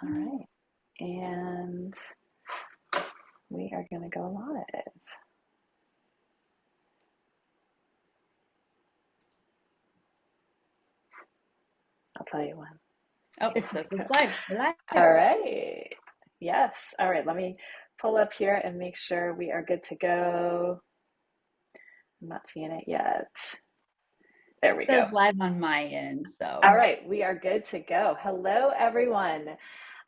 All right. And we are going to go live. I'll tell you when. Oh, it says it's live. We're live. All right. Yes. All right. Let me pull up here and make sure we are good to go. I'm not seeing it yet. There It we says go. live on my end. All So right. We are good to go. Hello, everyone.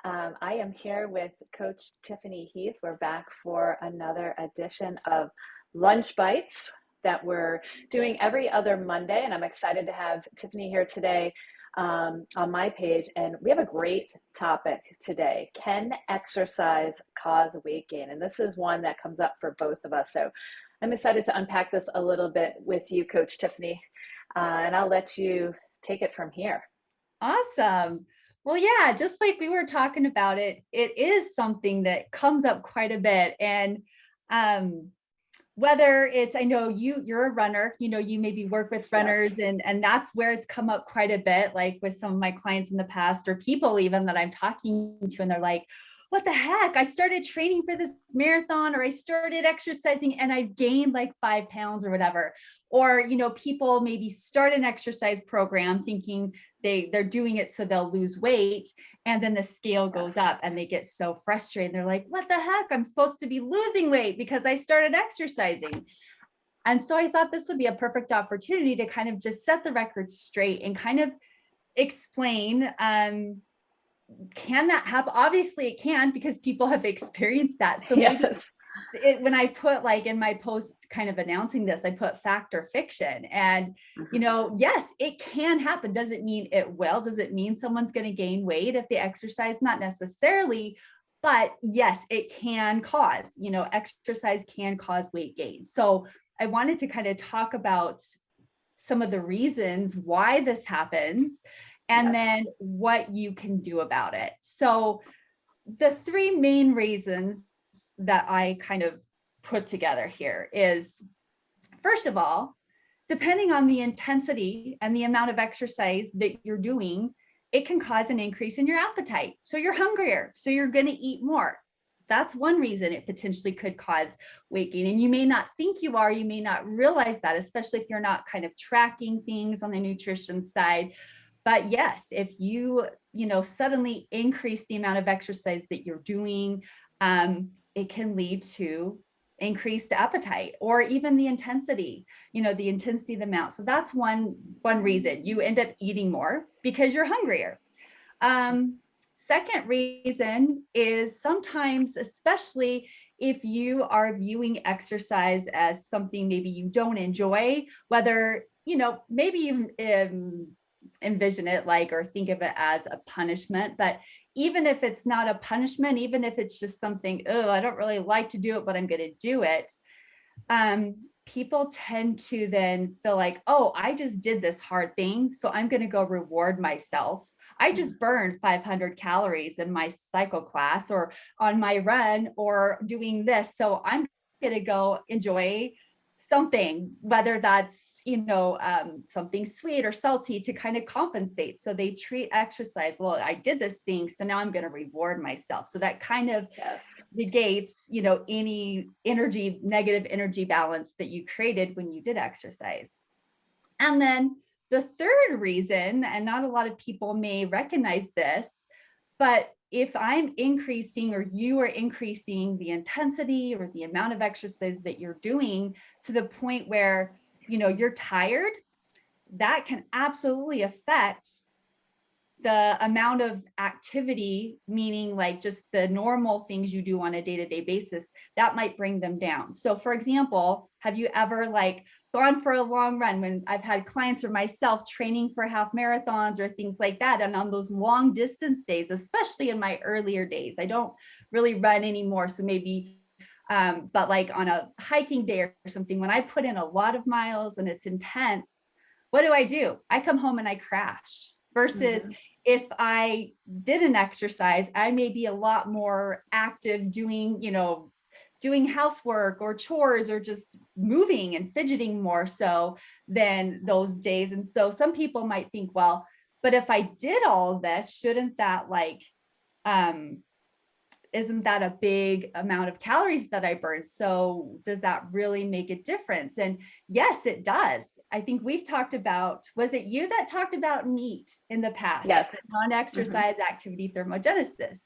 I am here with Coach Tiffany Heath. We're back for another edition of Lunch Bites that we're doing every other Monday. And I'm excited to have Tiffany here today on my page. And we have a great topic today. Can exercise cause weight gain? And this is one that comes up for both of us. So I'm excited to unpack this a little bit with you, Coach Tiffany. And I'll let you take it from here. awesome. Well, yeah, just like we were talking about it, it is something that comes up quite a bit. And um, whether it's, I know you're a runner, you maybe work with Yes. runners and that's where it's come up quite a bit, like with some of my clients in the past or people even that I'm talking to, and they're like, what the heck? I started training for this marathon or I started exercising and I've gained like 5 pounds or whatever. Or, people maybe start an exercise program thinking they're doing it so they'll lose weight. And then the scale goes Yes. up and they get so frustrated. They're like, what the heck? I'm supposed to be losing weight because I started exercising. And so I thought this would be a perfect opportunity to kind of just set the record straight and kind of explain, can that happen? Obviously it can, because people have experienced that. So maybe Yes. when I put like in my post kind of announcing this, I put fact or fiction. And, Mm-hmm. yes, it can happen. Does it mean it will? Does it mean someone's going to gain weight if they exercise? Not necessarily, but yes, it can cause, exercise can cause weight gain. So I wanted to kind of talk about some of the reasons why this happens and Yes. then what you can do about it. So the three main reasons that I kind of put together here is, first of all, depending on the intensity and the amount of exercise that you're doing, it can cause an increase in your appetite. So you're hungrier, so you're going to eat more. That's one reason it potentially could cause weight gain. And you may not think you are, you may not realize that, especially if you're not kind of tracking things on the nutrition side. But yes, if you, suddenly increase the amount of exercise that you're doing, it can lead to increased appetite or even the intensity, the intensity of the amount. So that's one reason you end up eating more because you're hungrier. Second reason is sometimes, especially if you are viewing exercise as something maybe you don't enjoy, whether, maybe you envision it like, or think of it as a punishment, but even if it's not a punishment, even if it's just something, oh, I don't really like to do it, but I'm going to do it. People tend to then feel like, oh, I just did this hard thing, so I'm going to go reward myself. I just burned 500 calories in my cycle class or on my run or doing this. So I'm going to go enjoy something, whether that's, something sweet or salty to kind of compensate. So they treat exercise, well, I did this thing, so now I'm going to reward myself. So that kind of Yes. negates, any negative energy balance that you created when you did exercise. And then the third reason, and not a lot of people may recognize this, but if I'm increasing or you are increasing the intensity or the amount of exercise that you're doing to the point where, you're tired, that can absolutely affect the amount of activity, meaning like just the normal things you do on a day-to-day basis, that might bring them down. So for example, have you ever like gone for a long run? When I've had clients or myself training for half marathons or things like that, and on those long distance days, especially in my earlier days, I don't really run anymore, so maybe but like on a hiking day or something, when I put in a lot of miles and it's intense, what do? I come home and I crash. Versus Mm-hmm. if I didn't exercise, I may be a lot more active doing housework or chores or just moving and fidgeting more so than those days. And so some people might think, well, but if I did all this, shouldn't that like isn't that a big amount of calories that I burn? So does that really make a difference? And yes, it does. I think we've talked about, was it you that talked about NEAT in the past, Yes. the Hmm. non-exercise activity thermogenesis?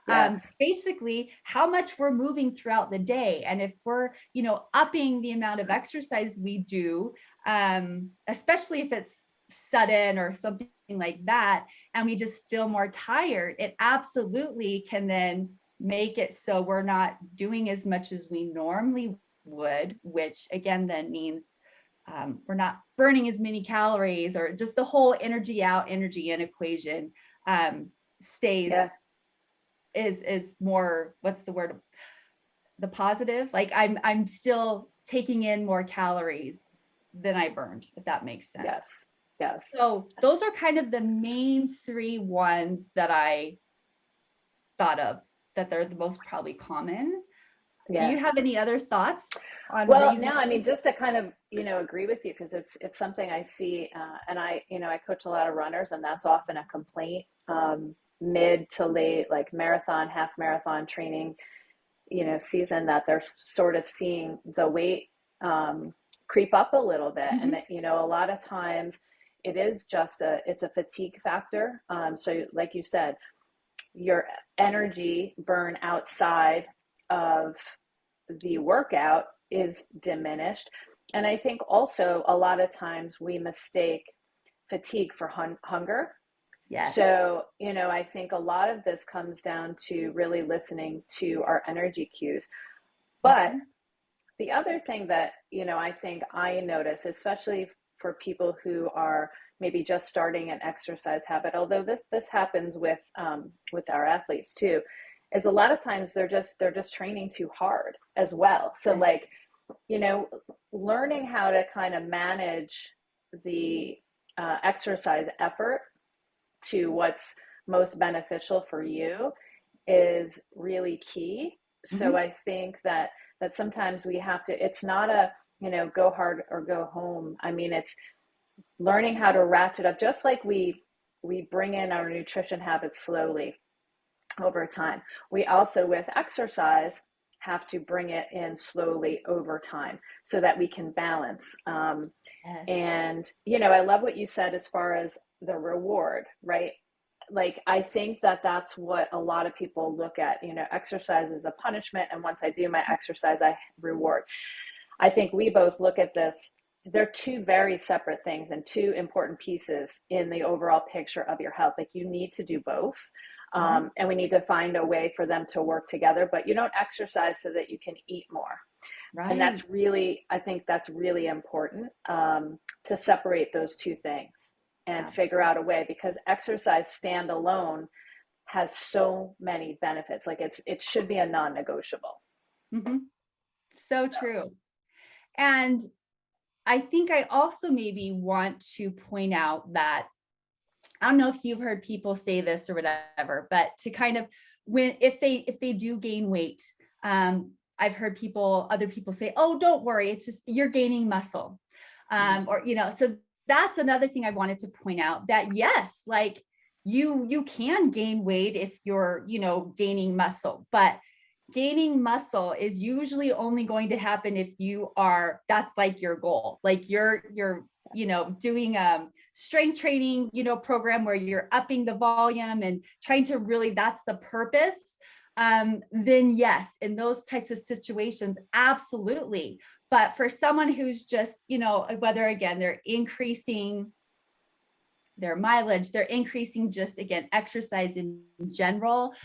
Yes. Basically how much we're moving throughout the day. And if we're, upping the amount of exercise we do, especially if it's sudden or something like that, and we just feel more tired, it absolutely can then make it so we're not doing as much as we normally would, which again then means we're not burning as many calories, or just the whole energy out, energy in equation stays Yeah. is more, what's the word, the positive, like I'm still taking in more calories than I burned, if that makes sense. Yes. Yes. So those are kind of the main three ones that I thought of, that they're the most probably common. Do Yeah. you have any other thoughts on Well, no, I mean, reasoning? just to kind of, agree with you, because it's something I see, and I coach a lot of runners, and that's often a complaint, mid to late, like marathon, half marathon training, season, that they're sort of seeing the weight creep up a little bit. And Mm-hmm. that, a lot of times it is just it's a fatigue factor. So like you said, your energy burn outside of the workout is diminished. And I think also a lot of times we mistake fatigue for hunger. Yes. So, I think a lot of this comes down to really listening to our energy cues. But Mm-hmm. the other thing that, I think I notice, especially for people who are maybe just starting an exercise habit, although this happens with our athletes too, is a lot of times they're just training too hard as well. So Yes. like, you know, learning how to kind of manage the exercise effort to what's most beneficial for you is really key. So Mm-hmm. I think that sometimes we have to, it's not a, go hard or go home. I mean, it's learning how to ratchet up, just like we bring in our nutrition habits slowly over time. We also, with exercise, have to bring it in slowly over time so that we can balance. Yes. And, I love what you said as far as the reward, right? Like, I think that that's what a lot of people look at. Exercise is a punishment. And once I do my exercise, I reward. I think we both look at this. They're two very separate things and two important pieces in the overall picture of your health. Like, you need to do both. Mm-hmm. And we need to find a way for them to work together, but you don't exercise so that you can eat more. And Right. that's really, I think that's really important, to separate those two things and figure Absolutely. out a way, because exercise standalone has so many benefits. Like, it should be a non-negotiable. Mm-hmm. So true. And I think I also maybe want to point out that, I don't know if you've heard people say this or whatever, but to kind of, when if they do gain weight, I've heard other people say, "Oh, don't worry, it's just you're gaining muscle," Mm-hmm. or so that's another thing I wanted to point out, that yes, like you can gain weight if you're gaining muscle, but gaining muscle is usually only going to happen if that's like your goal, like you're doing strength training program where you're upping the volume and trying to really, that's the purpose. Then yes, in those types of situations, absolutely. But for someone who's just whether again they're increasing their mileage, they're increasing just again exercise in general,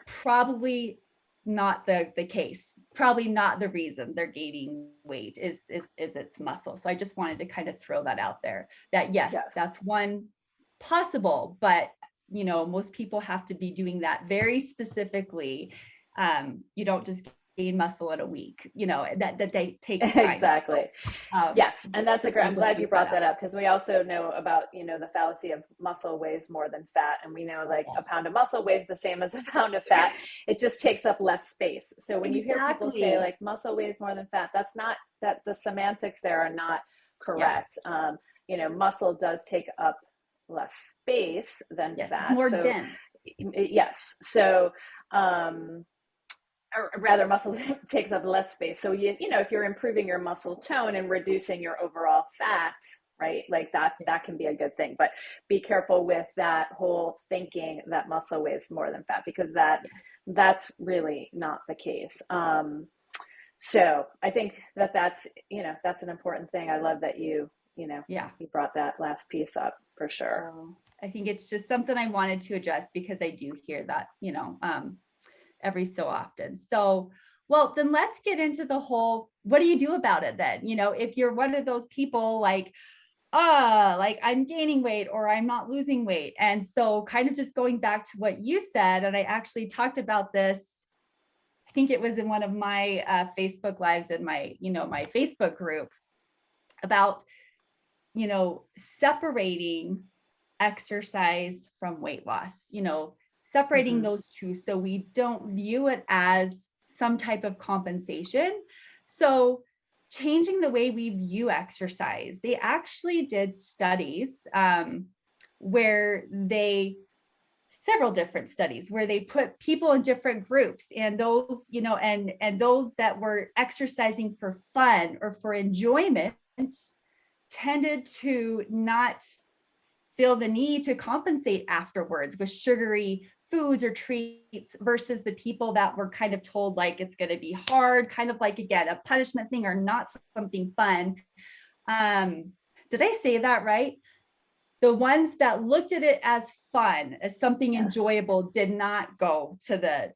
probably not the case, probably not the reason they're gaining weight is its muscle. So I just wanted to kind of throw that out there, that yes, Yes. that's one possible, but most people have to be doing that very specifically. You don't just gain muscle in a week, that takes time. So Exactly. Yes, and that's a just great. I'm wanted to glad you point that brought out. that up, because we also know about the fallacy of muscle weighs more than fat, and we know like a Yes. pound of muscle weighs the same as a pound of fat. It just takes up less space. So when you hear people say Exactly. like muscle weighs more than fat, that's not, that the semantics there are not Yeah. correct. Muscle does take up less space than Yes. fat. More So dense. Yes. So, or rather muscle takes up less space. So if you're improving your muscle tone and reducing your overall fat, right? Like that Yes. can be a good thing. But be careful with that whole thinking that muscle weighs more than fat, because Yes. that's really not the case. So I think that's an important thing. I love that Yeah. you brought that last piece up for sure. So I think it's just something I wanted to address because I do hear that, every so often. So, well, then let's get into the whole, what do you do about it then? If you're one of those people like I'm gaining weight or I'm not losing weight. And so kind of just going back to what you said, and I actually talked about this, I think it was in one of my Facebook lives in my Facebook group about, separating exercise from weight loss, separating Mm-hmm. those two so we don't view it as some type of compensation. So, changing the way we view exercise, they actually did studies where several different studies where they put people in different groups, and those and those that were exercising for fun or for enjoyment tended to not feel the need to compensate afterwards with sugary foods or treats versus the people that were kind of told like it's going to be hard, kind of like, again, a punishment thing or not something fun. Did I say that right? The ones that looked at it as fun, as something Yes. enjoyable, did not go to the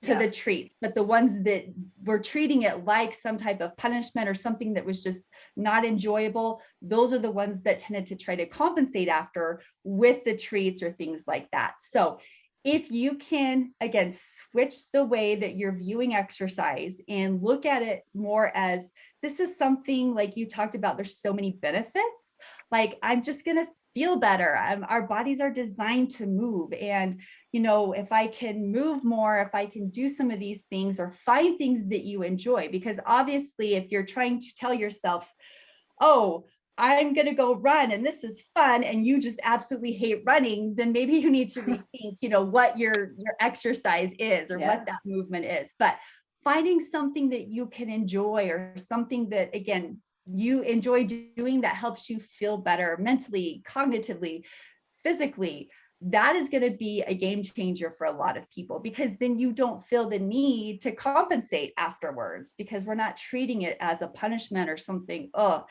Yeah. treats, but the ones that were treating it like some type of punishment or something that was just not enjoyable, those are the ones that tended to try to compensate after with the treats or things like that. So if you can, again, switch the way that you're viewing exercise and look at it more as this is something like you talked about, there's so many benefits. Like, I'm just going to feel better. Our bodies are designed to move. And, if I can move more, if I can do some of these things or find things that you enjoy, because obviously, if you're trying to tell yourself, oh, I'm going to go run and this is fun, and you just absolutely hate running, then maybe you need to rethink, what your exercise is or what Yeah. that movement is. But finding something that you can enjoy or something that, again, you enjoy doing that helps you feel better mentally, cognitively, physically, that is going to be a game changer for a lot of people, because then you don't feel the need to compensate afterwards because we're not treating it as a punishment or something. Oh,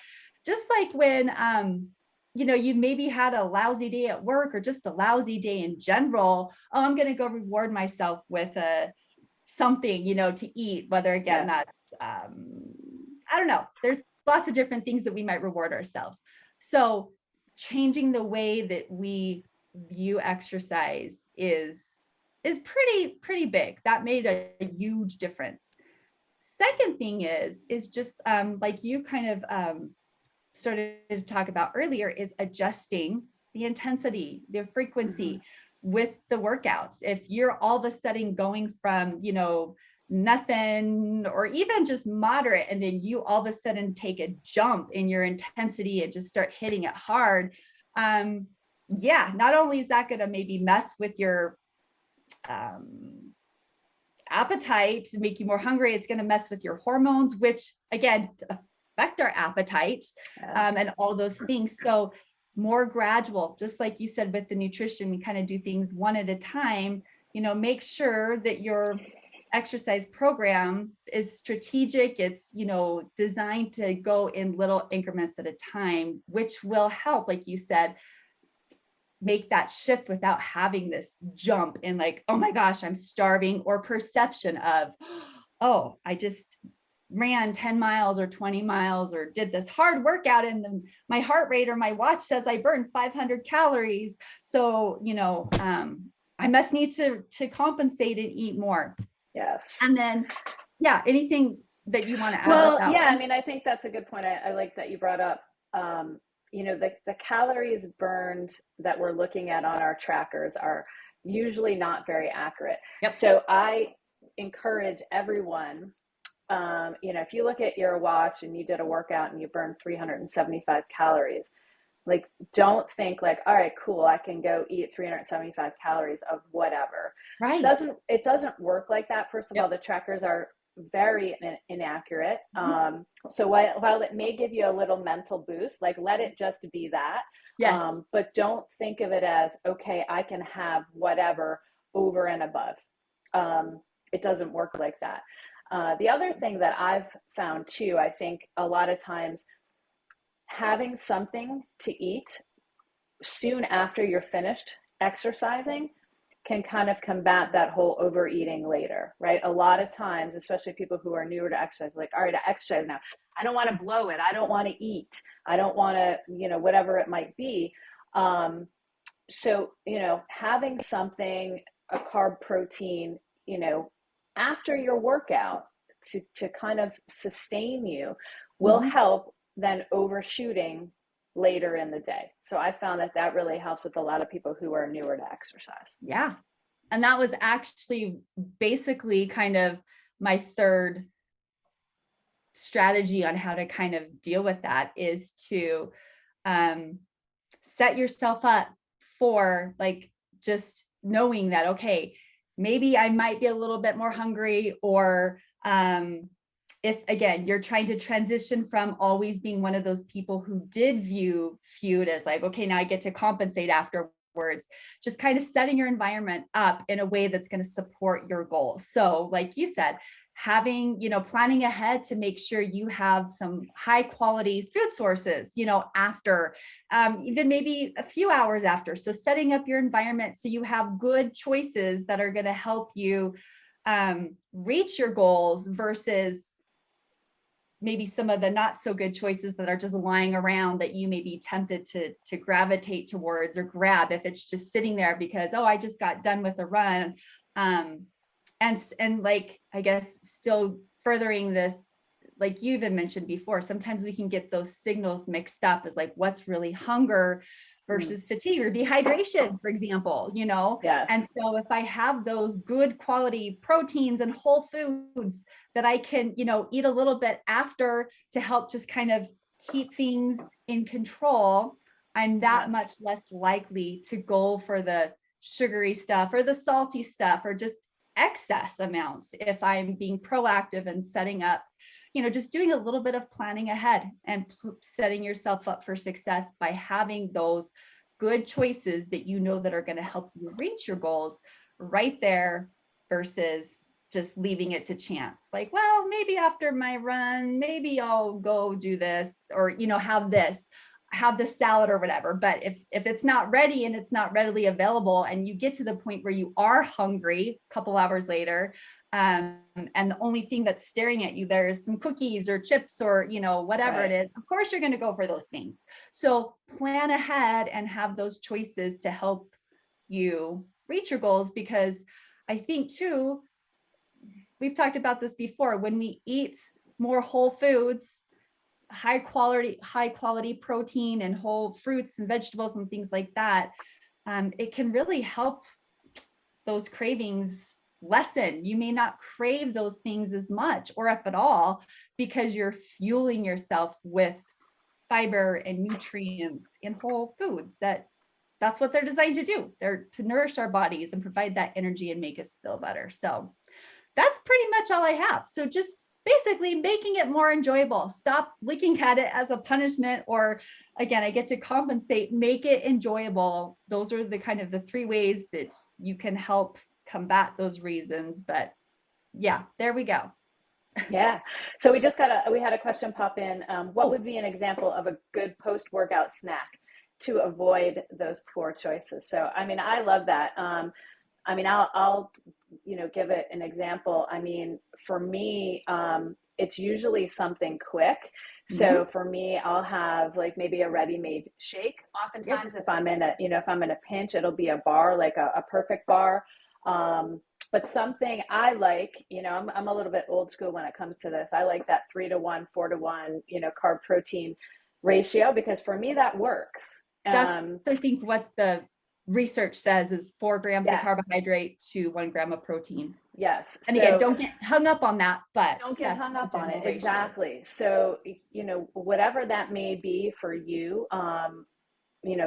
just like when you maybe had a lousy day at work or just a lousy day in general. Oh, I'm going to go reward myself with something, to eat, whether, again, Yeah. that's I don't know, there's lots of different things that we might reward ourselves. So changing the way that we view exercise is pretty big. That made a huge difference. Second thing is just like you kind of started to talk about earlier, is adjusting the intensity, the Mm-hmm. frequency with the workouts. If you're all of a sudden going from, nothing or even just moderate, and then you all of a sudden take a jump in your intensity and just start hitting it hard, yeah, not only is that going to maybe mess with your appetite, make you more hungry, it's going to mess with your hormones, which again affect our appetite, Yeah. and all those things. So more gradual, just like you said with the nutrition, we kind of do things one at a time. Make sure that your exercise program is strategic. It's designed to go in little increments at a time, which will help, like you said, make that shift without having this jump in like, oh my gosh, I'm starving, or perception of, oh, I just ran 10 miles or 20 miles or did this hard workout, and my heart rate or my watch says I burned 500 calories. So, I must need to compensate and eat more. Yes. And then, yeah, anything that you want to add with Well, that yeah, I one? mean, I think that's a good point. I like that you brought up, the calories burned that we're looking at on our trackers are usually not very accurate. Yep. So I encourage everyone, if you look at your watch and you did a workout and you burned 375 calories, Like, don't think like, all right, cool, I can go eat 375 calories of whatever. Right. It doesn't work like that. First of all, Yep. the trackers are very inaccurate. Mhm. So while it may give you a little mental boost, like let it just be that. Yes. But don't think of it as, okay, I can have whatever over and above. It doesn't work like that. The other thing that I've found too, I think a lot of times having something to eat soon after you're finished exercising can kind of combat that whole overeating later, right? A lot of times, especially people who are newer to exercise, like, all right, I exercise now. I don't want to blow it. I don't want to eat. I don't want to, whatever it might be. So, having something, a carb protein, after your workout to kind of sustain you will Mhm. help than overshooting later in the day. So I found that that really helps with a lot of people who are newer to exercise. Yeah. And that was actually basically kind of my third strategy on how to kind of deal with that, is to um, set yourself up for like just knowing that, okay, maybe I might be a little bit more hungry, or if again, you're trying to transition from always being one of those people who did view food as like, okay, now I get to compensate afterwards, just kind of setting your environment up in a way that's going to support your goals. So like you said, having, planning ahead to make sure you have some high quality food sources, after, even maybe a few hours after. So setting up your environment so you have good choices that are going to help you reach your goals, versus maybe some of the not so good choices that are just lying around that you may be tempted to gravitate towards or grab if it's just sitting there because, oh, I just got done with a run. And like, I guess still furthering this, like you even mentioned before, sometimes we can get those signals mixed up as like what's really hunger Mm, versus fatigue or dehydration, for example, And yes. so if I have those good quality proteins and whole foods that I can, eat a little bit after to help just kind of keep things in control, I'm that Yes. much less likely to go for the sugary stuff or the salty stuff or just excess amounts if I'm being proactive and setting up, just doing a little bit of planning ahead and setting yourself up for success by having those good choices that that are going to help you reach your goals right there, versus just leaving it to chance. Like, well, maybe after my run, maybe I'll go do this, or, have this salad or whatever. But if it's not ready and it's not readily available, and you get to the point where you are hungry a couple hours later, and the only thing that's staring at you there is some cookies or chips or whatever it Right. is, of course you're going to go for those things. So plan ahead and have those choices to help you reach your goals, because I think too, we've talked about this before, when we eat more whole foods, high quality protein and whole fruits and vegetables and things like that, it can really help those cravings lessen. You may not crave those things as much, or if at all, because you're fueling yourself with fiber and nutrients in whole foods. That's what they're designed to do. They're to nourish our bodies and provide that energy and make us feel better. So that's pretty much all I have. So just basically making it more enjoyable. Stop looking at it as a punishment, or again, I get to compensate, make it enjoyable. Those are the kind of the three ways that you can help combat those reasons. But yeah, there we go. Yeah. So we had a question pop in. What Oh, would be an example of a good post-workout snack to avoid those poor choices? So, I mean, I love that. I'll give it an example. I mean, for me, it's usually something quick. So mm-hmm. for me, I'll have like maybe a ready-made shake. Yep. Oftentimes, if I'm in a pinch, it'll be a bar, like a perfect bar. Um, but something I like, I'm a little bit old school when it comes to this. I like that 3-to-1, 4-to-1, carb protein ratio, because for me that works. That's, I think, what the research says is 4 grams of Yeah. carbohydrate to 1 gram of protein. Yes. And again, So don't get hung up on that, but don't get that's hung the up on it. general ratio. Exactly. So, whatever that may be for you,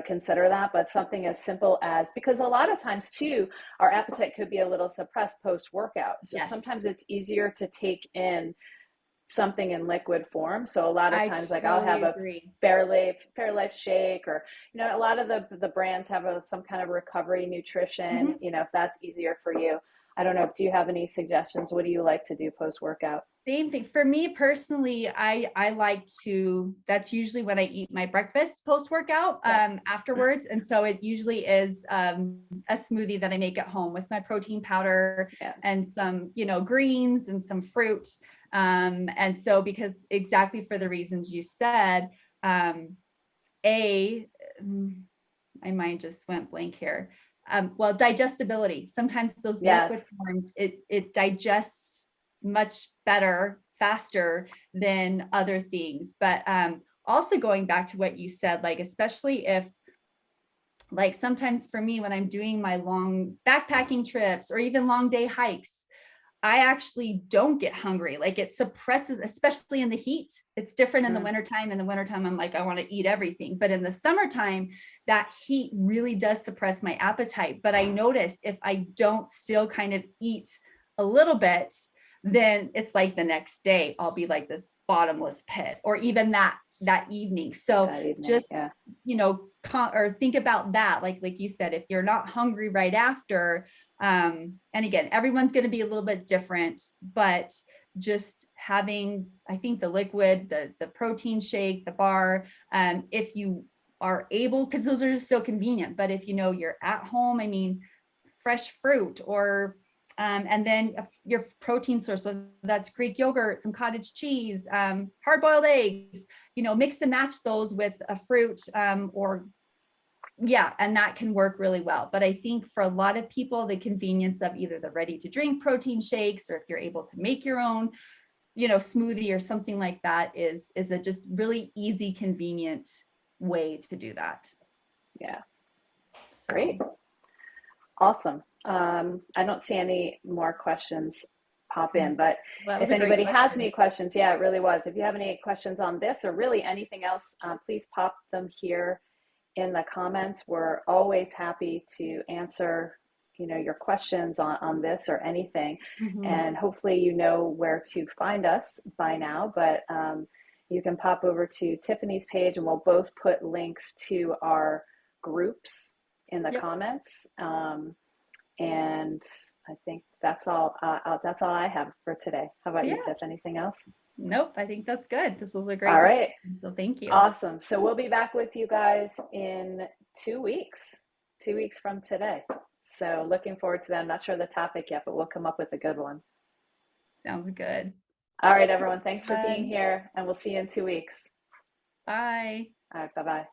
consider that, but something as simple as, because a lot of times too, our appetite could be a little suppressed post workout. So Yes, sometimes it's easier to take in something in liquid form. So a lot of I times, like I'll totally have a agree. Fairlife shake, or a lot of the brands have some kind of recovery nutrition. Mhm. If that's easier for you. I don't know. Do you have any suggestions? What do you like to do post workout? Same thing for me personally. I like to, that's usually when I eat my breakfast post workout Yeah. afterwards, and so it usually is a smoothie that I make at home with my protein powder Yeah. and some greens and some fruit, and so because exactly for the reasons you said, a my mind just went blank here. Well, digestibility. Sometimes those liquid Yes. forms, it digests much better, faster than other things. But also going back to what you said, like especially if, like sometimes for me when I'm doing my long backpacking trips or even long day hikes, I actually don't get hungry. Like it suppresses, especially in the heat. It's different in the Mm. wintertime. In the wintertime, I'm like, I want to eat everything. But in the summertime, that heat really does suppress my appetite. But I noticed if I don't still kind of eat a little bit, then it's like the next day I'll be like this bottomless pit, or even that evening. So That evening. just Yeah. or think about that. Like you said, if you're not hungry right after, and again, everyone's going to be a little bit different, but just having, I think the liquid, the protein shake, the bar, if you are able, because those are just so convenient. But if you're at home, I mean, fresh fruit, or and then your protein source, whether that's Greek yogurt, some cottage cheese, hard-boiled eggs, mix and match those with a fruit, or yeah, and that can work really well. But I think for a lot of people, the convenience of either the ready to drink protein shakes, or if you're able to make your own, smoothie or something like that, is a just really easy, convenient way to do that. Yeah. So Great. Awesome. I don't see any more questions pop in, but that was if a great anybody has question. any questions, yeah, it really was. If you have any questions on this or really anything else, please pop them here in the comments. We're always happy to answer, your questions on this or anything. Mhm. And hopefully you know where to find us by now, but you can pop over to Tiffany's page and we'll both put links to our groups in the Yep. comments. And I think that's all I have for today. How about you, Yeah. Tiff? Anything else? Nope. I think that's good. This was a great All right. discussion. So thank you. Awesome. So we'll be back with you guys in 2 weeks, 2 weeks from today. So looking forward to that. I'm not sure the topic yet, but we'll come up with a good one. Sounds good. All right, everyone. Thanks for being Bye. here, and we'll see you in 2 weeks. Bye. All right. Bye bye.